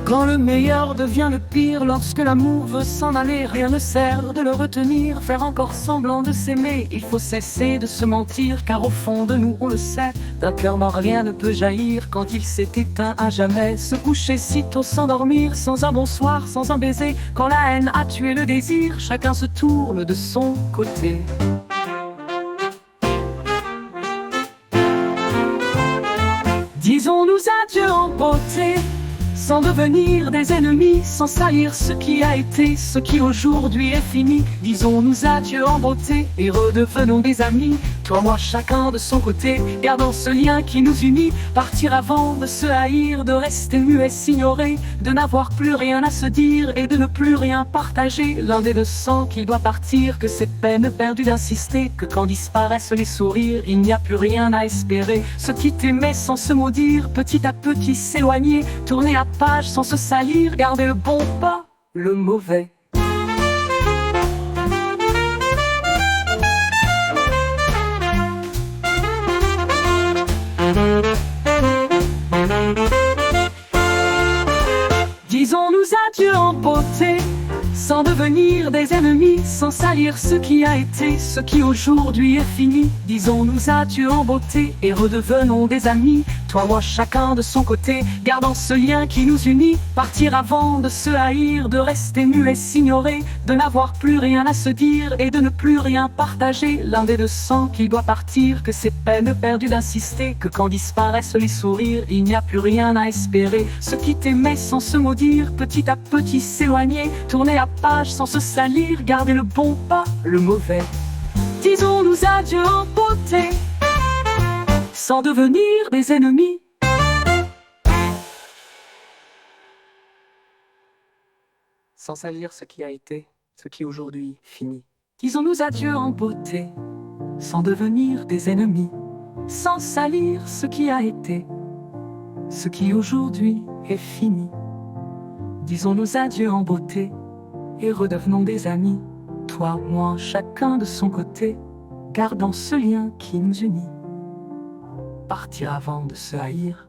Quand le meilleur devient le pire, lorsque l'amour veut s'en aller, rien ne sert de le retenir. Faire encore semblant de s'aimer, il faut cesser de se mentir, car au fond de nous on le sait, d'un cœur mort rien ne peut jaillir. Quand il s'est éteint à jamais, se coucher sitôt, s'endormir, sans un bonsoir, sans un baiser. Quand la haine a tué le désir, chacun se tourne de son côté. Disons-nous adieu en beauté, sans devenir des ennemis, sans salir ce qui a été, ce qui aujourd'hui est fini. Disons-nous adieu en beauté et redevenons des amis. Toi, moi, chacun de son côté, gardons ce lien qui nous unit. Partir avant de se haïr, de rester muet, s'ignorer, de n'avoir plus rien à se dire et de ne plus rien partager. L'un des deux sent qu'il doit partir, que c'est peine perdue d'insister, que quand disparaissent les sourires, il n'y a plus rien à espérer. Se quitter mais sans se maudire, petit à petit s'éloigner, tourner à page sans se salir, garder le bon pas, le mauvais. Disons-nous adieu en beauté, sans devenir des ennemis, sans salir ce qui a été, ce qui aujourd'hui est fini. Disons-nous adieu en beauté et redevenons des amis. Toi, moi, chacun de son côté, gardant ce lien qui nous unit. Partir avant de se haïr, de rester muet, s'ignorer, de n'avoir plus rien à se dire et de ne plus rien partager. L'un des deux sent qu'il doit partir, que c'est peine perdue d'insister, que quand disparaissent les sourires, il n'y a plus rien à espérer. Se quitter mais sans se maudire, petit à petit s'éloigner, tourner à page sans se salir, garder le bon pas, le mauvais. Disons-nous adieu en beauté, sans devenir des ennemis. Sans salir ce qui a été, ce qui aujourd'hui finit. Disons-nous adieu en beauté, sans devenir des ennemis. Sans salir ce qui a été, ce qui aujourd'hui est fini. Disons-nous adieu en beauté et redevenons des amis. Toi, moi, chacun de son côté, gardant ce lien qui nous unit. Partir avant de se haïr,